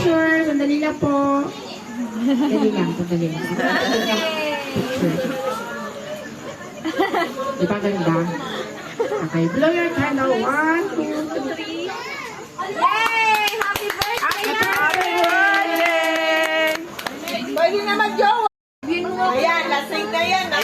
picture. Sandali lang po. Sandali lang. Picture. Di ba ganda? Okay, blow your candle. 1, 2, 3. Yay! Happy birthday! Happy birthday! Pwede na mag-jowa. Ayan, lasing na yan.